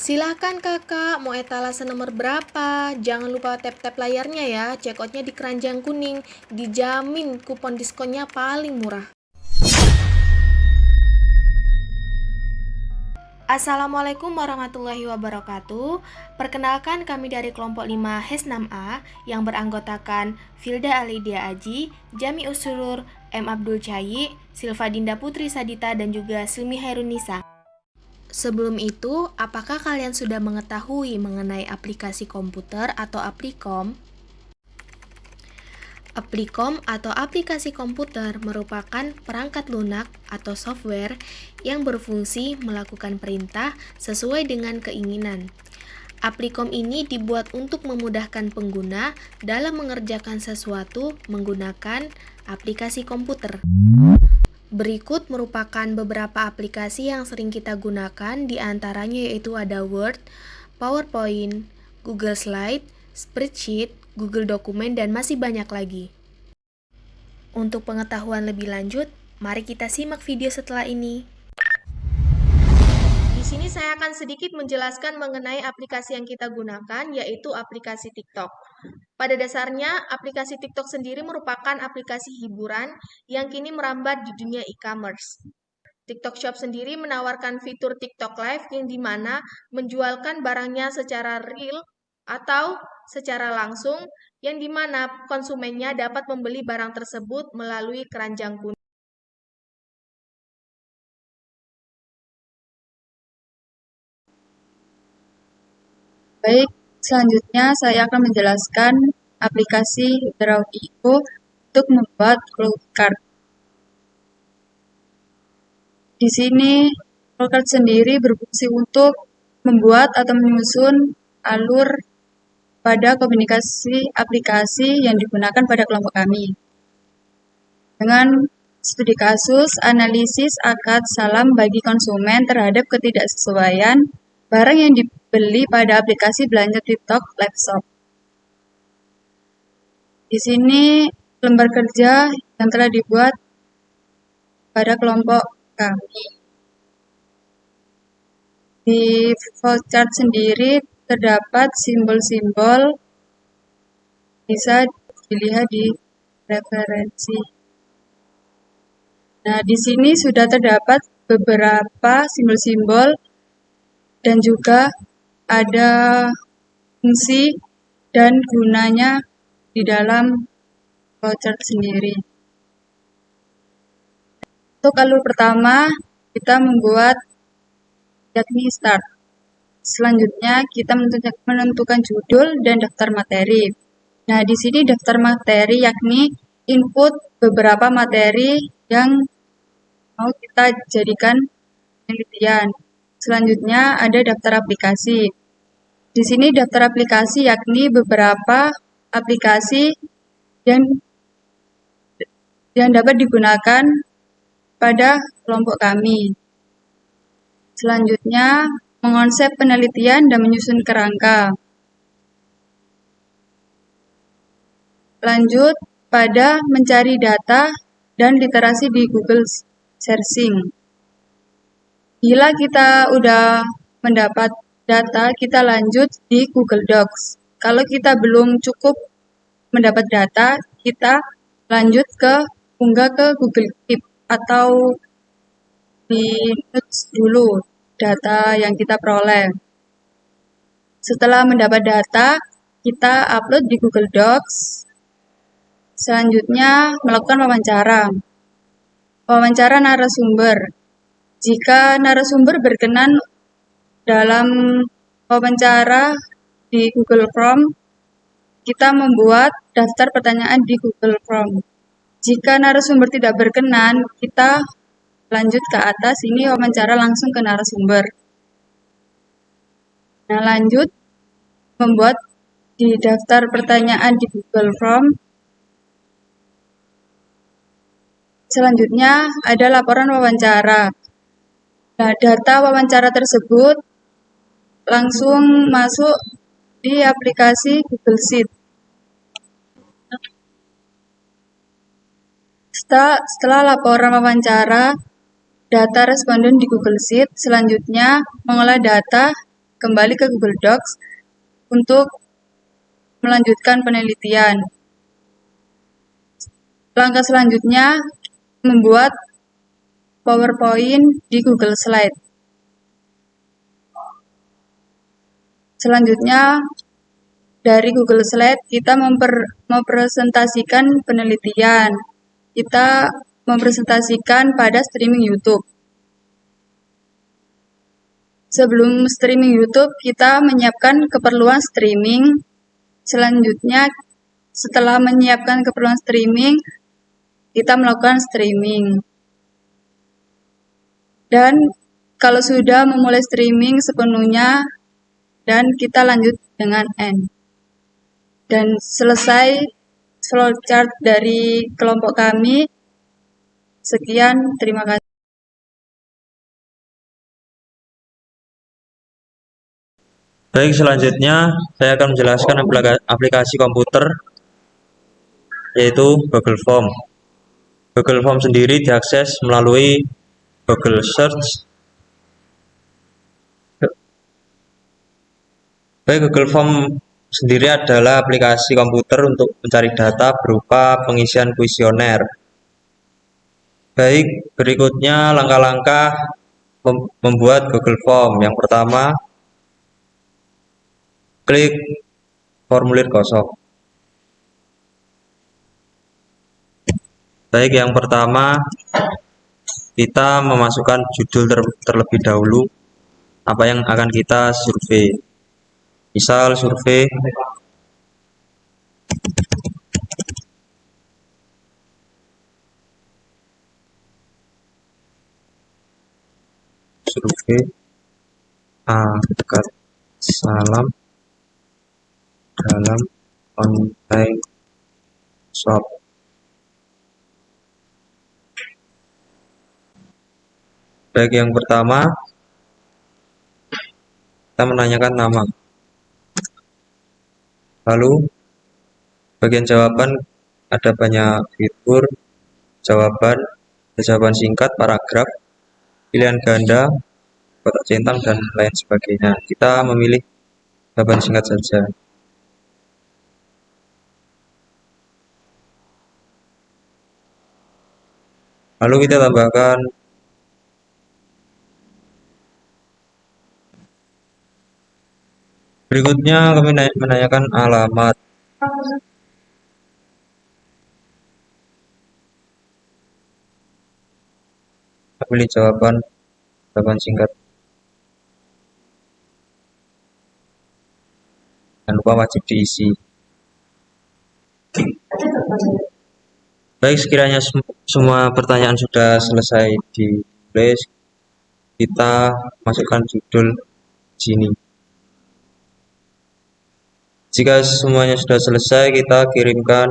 Silakan kakak, mau etalase nomor berapa? Jangan lupa tap-tap layarnya ya, checkoutnya di keranjang kuning. Dijamin kupon diskonnya paling murah. Assalamualaikum warahmatullahi wabarakatuh. Perkenalkan kami dari kelompok 5 HES6A yang beranggotakan Filda Alidia Aji, Jami Usulur, M. Abdul Cayi, Silva Dinda Putri Sadita, dan juga Silmi Hairunisa. Sebelum itu, apakah kalian sudah mengetahui mengenai aplikasi komputer atau Aplikom? Aplikom atau aplikasi komputer merupakan perangkat lunak atau software yang berfungsi melakukan perintah sesuai dengan keinginan. Aplikom ini dibuat untuk memudahkan pengguna dalam mengerjakan sesuatu menggunakan aplikasi komputer. Berikut merupakan beberapa aplikasi yang sering kita gunakan, di antaranya yaitu ada Word, PowerPoint, Google Slide, Spreadsheet, Google Dokumen, dan masih banyak lagi. Untuk pengetahuan lebih lanjut, mari kita simak video setelah ini. Di sini saya akan sedikit menjelaskan mengenai aplikasi yang kita gunakan, yaitu aplikasi TikTok. Pada dasarnya, aplikasi TikTok sendiri merupakan aplikasi hiburan yang kini merambat di dunia e-commerce. TikTok Shop sendiri menawarkan fitur TikTok Live yang dimana menjualkan barangnya secara real atau secara langsung, yang dimana konsumennya dapat membeli barang tersebut melalui keranjang kuning. Baik, selanjutnya saya akan menjelaskan aplikasi Draw.io untuk membuat flowcard. Di sini, flowcard sendiri berfungsi untuk membuat atau menyusun alur pada komunikasi aplikasi yang digunakan pada kelompok kami. Dengan studi kasus, analisis akad salam bagi konsumen terhadap ketidaksesuaian barang yang dibeli pada aplikasi belanja TikTok Live Shop. Di sini lembar kerja yang telah dibuat pada kelompok kami. Di flowchart sendiri terdapat simbol-simbol, bisa dilihat di referensi. Nah, di sini sudah terdapat beberapa simbol-simbol dan juga ada fungsi dan gunanya di dalam flowchart sendiri. Untuk alur pertama, kita membuat yakni start. Selanjutnya, kita menentukan judul dan daftar materi. Nah, di sini daftar materi yakni input beberapa materi yang mau kita jadikan penelitian. Selanjutnya, ada daftar aplikasi. Di sini daftar aplikasi yakni beberapa aplikasi yang dapat digunakan pada kelompok kami. Selanjutnya, mengonsep penelitian dan menyusun kerangka. Lanjut pada mencari data dan literasi di Google Searching. Bila kita udah mendapat data, kita lanjut di Google Docs. Kalau kita belum cukup mendapat data, kita lanjut unggah ke Google Keep atau di notes dulu data yang kita peroleh. Setelah mendapat data, kita upload di Google Docs. Selanjutnya, melakukan wawancara. Wawancara narasumber. Jika narasumber berkenan dalam wawancara di Google Form, kita membuat daftar pertanyaan di Google Form. Jika narasumber tidak berkenan, kita lanjut ke atas, ini wawancara langsung ke narasumber. Nah, lanjut membuat di daftar pertanyaan di Google Form. Selanjutnya ada laporan wawancara. Nah, data wawancara tersebut langsung masuk di aplikasi Google Sheet. Setelah laporan wawancara, data responden di Google Sheet, selanjutnya mengolah data kembali ke Google Docs untuk melanjutkan penelitian. Langkah selanjutnya membuat PowerPoint di Google Slide. Selanjutnya dari Google Slide kita mempresentasikan penelitian. Kita mempresentasikan pada streaming YouTube. Sebelum streaming YouTube, kita menyiapkan keperluan streaming. Selanjutnya, setelah menyiapkan keperluan streaming, kita melakukan streaming. Dan kalau sudah memulai streaming sepenuhnya, dan kita lanjut dengan end. Dan selesai flowchart dari kelompok kami. Sekian, terima kasih. Baik, selanjutnya saya akan menjelaskan aplikasi komputer yaitu Google Form. Google Form sendiri diakses melalui Google Search. Baik, Google Form sendiri adalah aplikasi komputer untuk mencari data berupa pengisian kuesioner. Baik, berikutnya langkah-langkah membuat Google Form. Yang pertama, klik formulir kosong. Baik, yang pertama kita memasukkan judul terlebih dahulu apa yang akan kita survei. Misal survei akad salam dalam online shop. Baik, yang pertama kita menanyakan nama. Lalu bagian jawaban ada banyak fitur jawaban, jawaban singkat, paragraf, pilihan ganda, kotak centang, dan lain sebagainya. Kita memilih jawaban singkat saja. Lalu kita tambahkan berikutnya kami menanyakan alamat. Kita pilih jawaban singkat. Jangan lupa wajib diisi. Baik, sekiranya semua pertanyaan sudah selesai ditulis, kita masukkan judul di sini. Jika semuanya sudah selesai, kita kirimkan.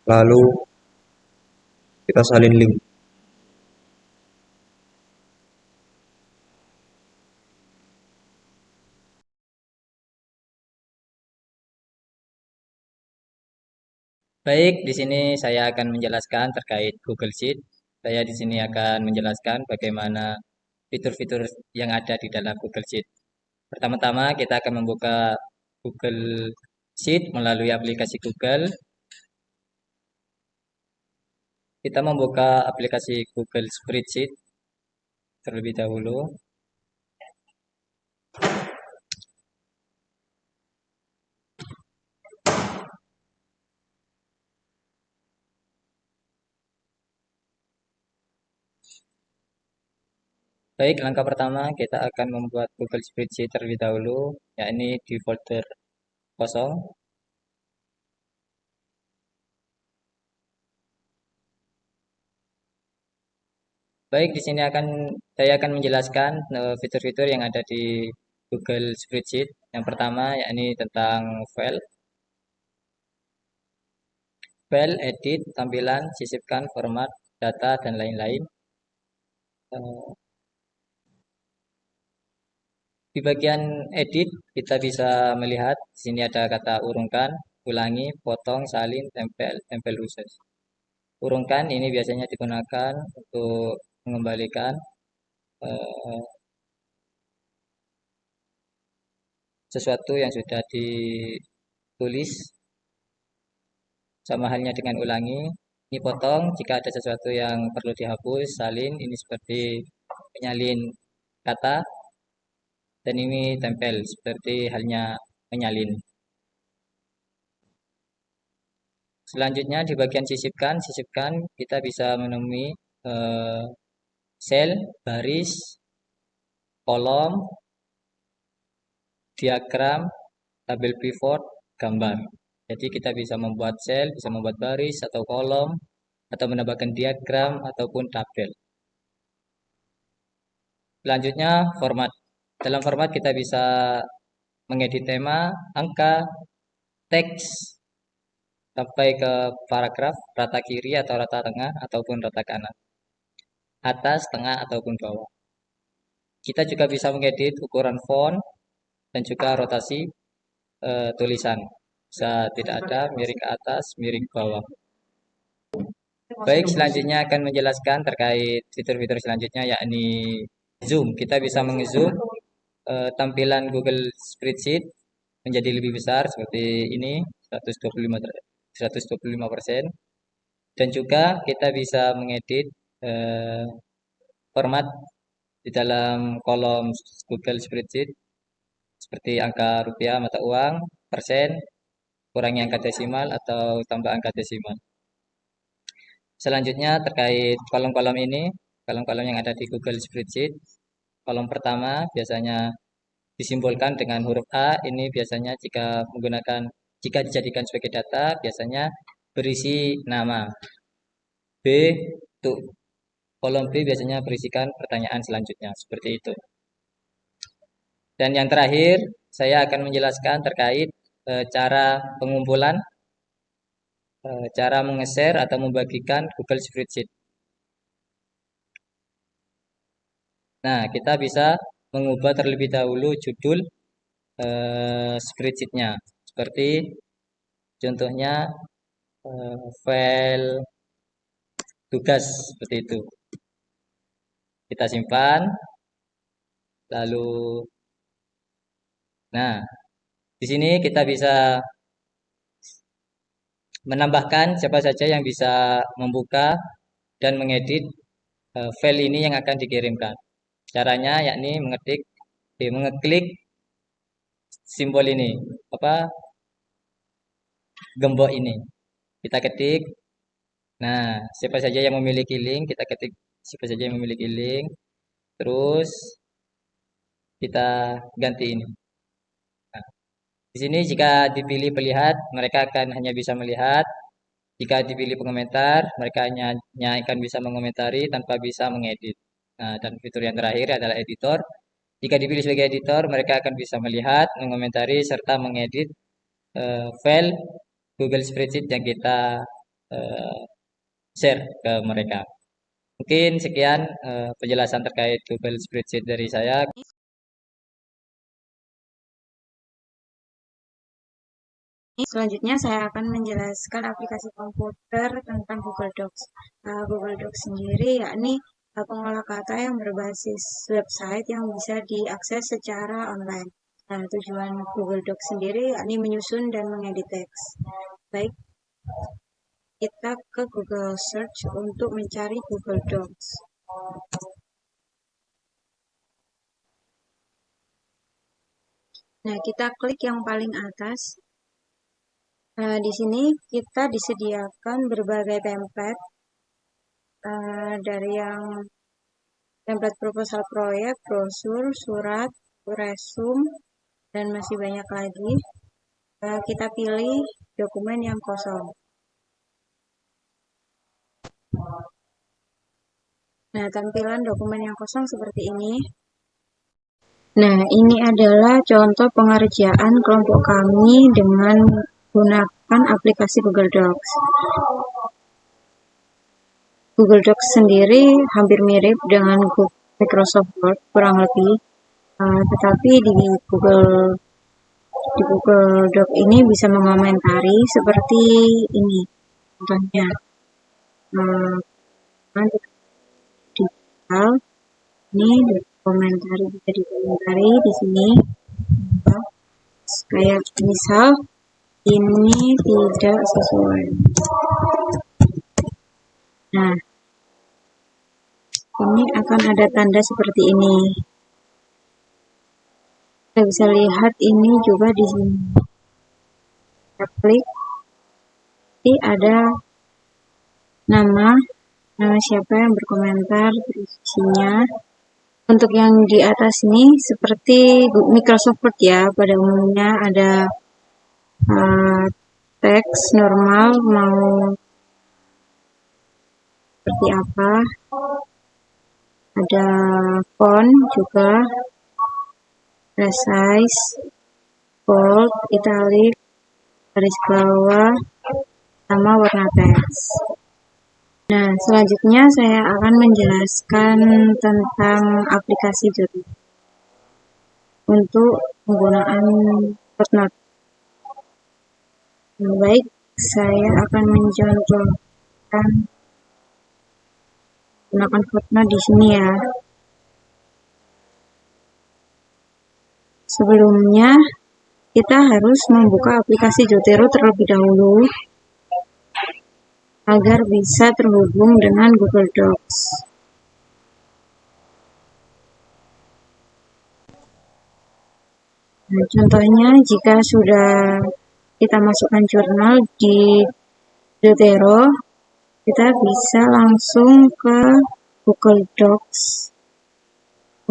Lalu kita salin link. Baik, di sini saya akan menjelaskan terkait Google Sheet. Saya di sini akan menjelaskan bagaimana fitur-fitur yang ada di dalam Google Sheet. Pertama-tama kita akan membuka Google Sheet melalui aplikasi Google. Kita membuka aplikasi Google Spreadsheet terlebih dahulu. Baik, langkah pertama kita akan membuat Google Spreadsheet terlebih dahulu, yakni di folder kosong. Baik, di sini saya akan menjelaskan fitur-fitur yang ada di Google Spreadsheet. Yang pertama yakni tentang file, edit, tampilan, sisipkan, format, data, dan lain-lain. Di bagian edit kita bisa melihat di sini ada kata urungkan, ulangi, potong, salin, tempel khusus. Urungkan ini biasanya digunakan untuk mengembalikan eh, sesuatu yang sudah ditulis, sama halnya dengan ulangi. Ini potong jika ada sesuatu yang perlu dihapus, salin, ini seperti menyalin kata, dan ini tempel seperti halnya menyalin. Selanjutnya di bagian sisipkan kita bisa menemui eh, sel, baris, kolom, diagram, tabel pivot, gambar. Jadi kita bisa membuat sel, bisa membuat baris atau kolom, atau menambahkan diagram ataupun tabel. Selanjutnya format. Dalam format kita bisa mengedit tema, angka, teks, sampai ke paragraf, rata kiri atau rata tengah ataupun rata kanan, atas, tengah ataupun bawah. Kita juga bisa mengedit ukuran font dan juga rotasi tulisan. Bisa tidak ada miring ke atas, miring ke bawah. Baik, selanjutnya akan menjelaskan terkait fitur-fitur selanjutnya yakni zoom. Kita bisa mengzoom tampilan Google Spreadsheet menjadi lebih besar seperti ini 125%, dan juga kita bisa mengedit format di dalam kolom Google Spreadsheet seperti angka rupiah mata uang, persen, kurangi angka desimal atau tambah angka desimal. Selanjutnya terkait kolom-kolom ini, kolom-kolom yang ada di Google Spreadsheet. Kolom pertama biasanya disimbolkan dengan huruf A. Ini biasanya jika dijadikan sebagai data biasanya berisi nama. B untuk kolom B biasanya berisikan pertanyaan selanjutnya seperti itu. Dan yang terakhir saya akan menjelaskan terkait cara pengumpulan, cara menge-share atau membagikan Google Spreadsheet. Nah, kita bisa mengubah terlebih dahulu judul spreadsheet-nya. Seperti contohnya file tugas seperti itu. Kita simpan. Lalu nah, di sini kita bisa menambahkan siapa saja yang bisa membuka dan mengedit file ini yang akan dikirimkan. Caranya yakni mengeklik simbol ini, gembok ini. Kita ketik. Nah, siapa saja yang memiliki link, kita ketik siapa saja yang memiliki link. Terus kita ganti ini. Nah, di sini jika dipilih pelihat, mereka akan hanya bisa melihat. Jika dipilih pengomentar, mereka hanya akan bisa mengomentari tanpa bisa mengedit. Nah, dan fitur yang terakhir adalah editor. Jika dipilih sebagai editor, mereka akan bisa melihat, mengomentari, serta mengedit file Google Spreadsheet yang kita share ke mereka. Mungkin sekian penjelasan terkait Google Spreadsheet dari saya. Selanjutnya saya akan menjelaskan aplikasi komputer tentang Google Docs. Google Docs sendiri yakni pengolah kata yang berbasis website yang bisa diakses secara online. Tujuan Google Docs sendiri yakni menyusun dan mengedit teks. Baik, kita ke Google Search untuk mencari Google Docs. Nah, kita klik yang paling atas. Di sini kita disediakan berbagai template dari yang template proposal proyek, brosur, surat, resume, dan masih banyak lagi. Kita pilih dokumen yang kosong. Nah, tampilan dokumen yang kosong seperti ini. Nah, ini adalah contoh pengerjaan kelompok kami dengan menggunakan aplikasi Google Docs. Google Docs sendiri hampir mirip dengan Microsoft Word kurang lebih, tetapi di Google Docs ini bisa mengomentari seperti ini. Contohnya, digital, ini dikomentari, bisa dikomentari di sini. Kayak misal ini tidak sesuai. Nah, ini akan ada tanda seperti ini. Kita bisa lihat ini juga di sini. Kita klik, nanti ada nama siapa yang berkomentar, terus isinya. Untuk yang di atas ini seperti Microsoft Word ya, pada umumnya ada teks normal mau seperti apa, ada font juga, ada size, bold, italic, garis bawah, sama warna teks. Nah, selanjutnya saya akan menjelaskan tentang aplikasi Jotero untuk penggunaan footnote. Baik, saya akan mencontohkan menggunakan footnote di sini ya. Sebelumnya, kita harus membuka aplikasi Jotero terlebih dahulu agar bisa terhubung dengan Google Docs. Nah, contohnya jika sudah kita masukkan jurnal di Jotero, kita bisa langsung ke Google Docs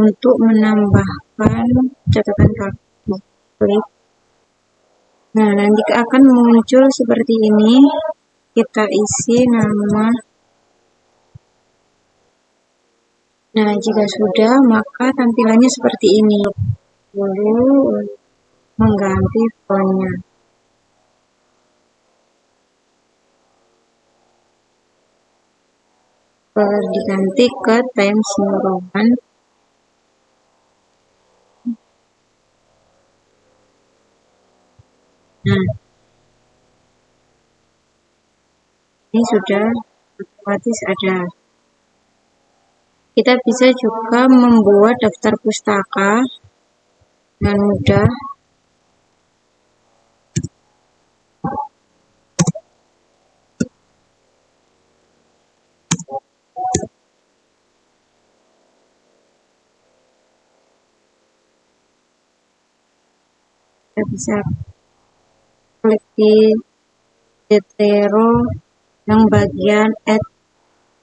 untuk menambahkan catatan kaki. Klik. Nah, nanti akan muncul seperti ini. Kita isi nama. Nah, jika sudah, maka tampilannya seperti ini. Lalu mengganti fontnya. Diganti ke Times New Roman. Nah, ini sudah otomatis ada. Kita bisa juga membuat daftar pustaka dengan mudah. Kita bisa klik di Jotero yang bagian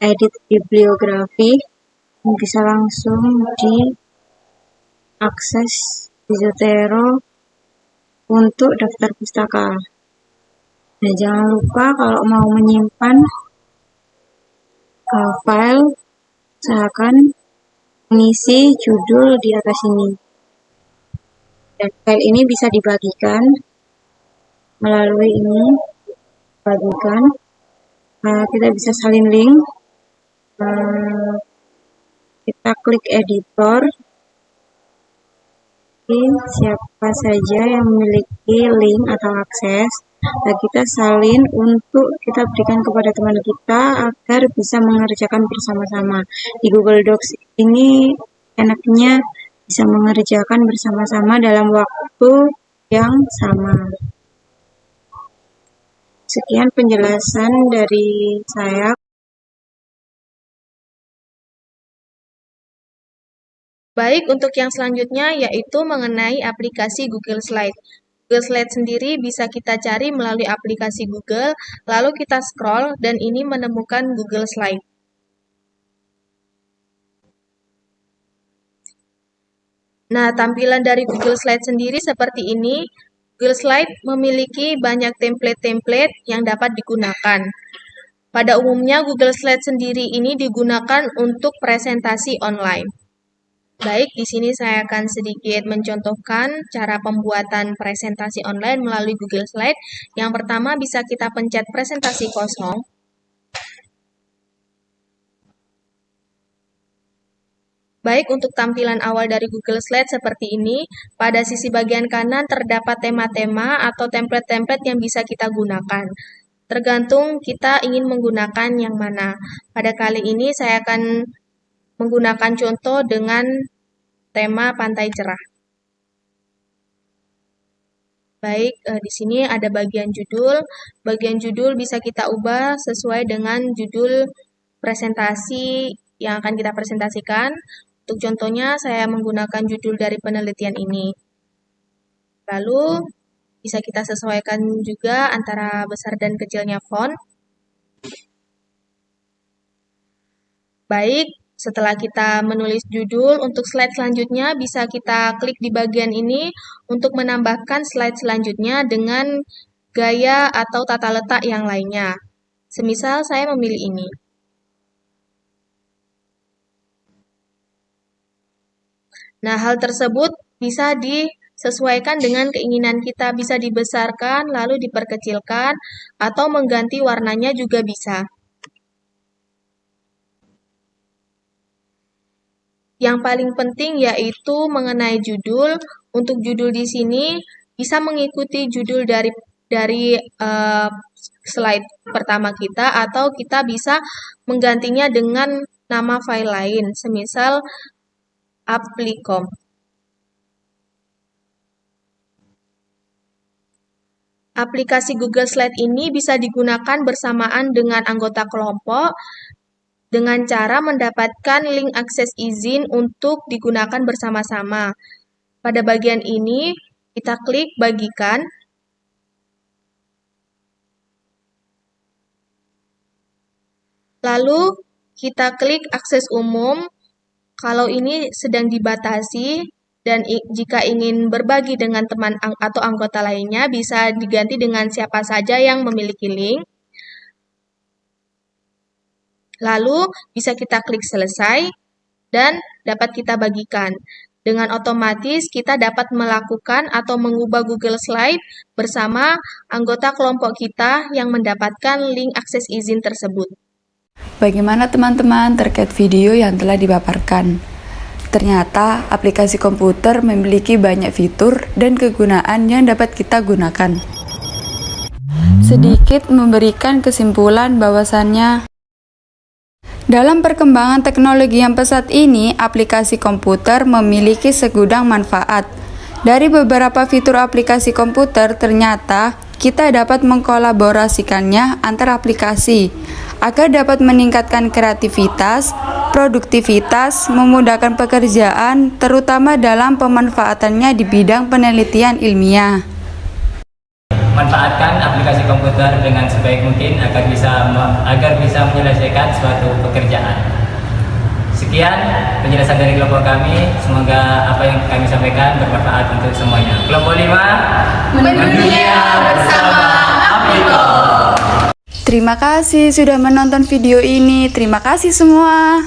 edit bibliografi, bisa langsung diakses di Jotero untuk daftar pustaka. Nah, jangan lupa kalau mau menyimpan file, usahakan mengisi judul di atas ini. Dan file ini bisa dibagikan melalui ini, bagikan. Kita bisa salin link. Kita klik editor. Siapa saja yang memiliki link atau akses, nah kita salin untuk kita berikan kepada teman kita agar bisa mengerjakan bersama-sama. Di Google Docs ini enaknya bisa mengerjakan bersama-sama dalam waktu yang sama. Sekian penjelasan dari saya. Baik, untuk yang selanjutnya yaitu mengenai aplikasi Google Slide. Google Slide sendiri bisa kita cari melalui aplikasi Google, lalu kita scroll dan ini menemukan Google Slide. Nah, tampilan dari Google Slide sendiri seperti ini. Google Slide memiliki banyak template-template yang dapat digunakan. Pada umumnya, Google Slide sendiri ini digunakan untuk presentasi online. Baik, di sini saya akan sedikit mencontohkan cara pembuatan presentasi online melalui Google Slide. Yang pertama, bisa kita pencet presentasi kosong. Baik, untuk tampilan awal dari Google Slide seperti ini, pada sisi bagian kanan terdapat tema-tema atau template-template yang bisa kita gunakan. Tergantung kita ingin menggunakan yang mana. Pada kali ini saya akan menggunakan contoh dengan tema pantai cerah. Baik, di sini ada bagian judul. Bagian judul bisa kita ubah sesuai dengan judul presentasi yang akan kita presentasikan. Untuk contohnya, saya menggunakan judul dari penelitian ini. Lalu, bisa kita sesuaikan juga antara besar dan kecilnya font. Baik, setelah kita menulis judul, untuk slide selanjutnya bisa kita klik di bagian ini untuk menambahkan slide selanjutnya dengan gaya atau tata letak yang lainnya. Semisal saya memilih ini. Nah, hal tersebut bisa disesuaikan dengan keinginan kita, bisa dibesarkan, lalu diperkecilkan, atau mengganti warnanya juga bisa. Yang paling penting yaitu mengenai judul. Untuk judul di sini bisa mengikuti judul dari slide pertama kita, atau kita bisa menggantinya dengan nama file lain, semisal Applicom. Aplikasi Google Slide ini bisa digunakan bersamaan dengan anggota kelompok dengan cara mendapatkan link akses izin untuk digunakan bersama-sama. Pada bagian ini, kita klik bagikan. Lalu, kita klik akses umum. Kalau ini sedang dibatasi, dan jika ingin berbagi dengan teman atau anggota lainnya, bisa diganti dengan siapa saja yang memiliki link. Lalu, bisa kita klik selesai, dan dapat kita bagikan. Dengan otomatis, kita dapat melakukan atau mengubah Google Slide bersama anggota kelompok kita yang mendapatkan link akses izin tersebut. Bagaimana teman-teman terkait video yang telah dipaparkan? Ternyata aplikasi komputer memiliki banyak fitur dan kegunaan yang dapat kita gunakan. Sedikit memberikan kesimpulan bahwasannya dalam perkembangan teknologi yang pesat ini, aplikasi komputer memiliki segudang manfaat. Dari beberapa fitur aplikasi komputer, ternyata kita dapat mengkolaborasikannya antar aplikasi agar dapat meningkatkan kreativitas, produktivitas, memudahkan pekerjaan, terutama dalam pemanfaatannya di bidang penelitian ilmiah. Manfaatkan aplikasi komputer dengan sebaik mungkin agar bisa menyelesaikan suatu pekerjaan. Sekian penjelasan dari kelompok kami. Semoga apa yang kami sampaikan bermanfaat untuk semuanya. Kelompok 5 mendunia bersama Applicom. Terima kasih sudah menonton video ini. Terima kasih semua.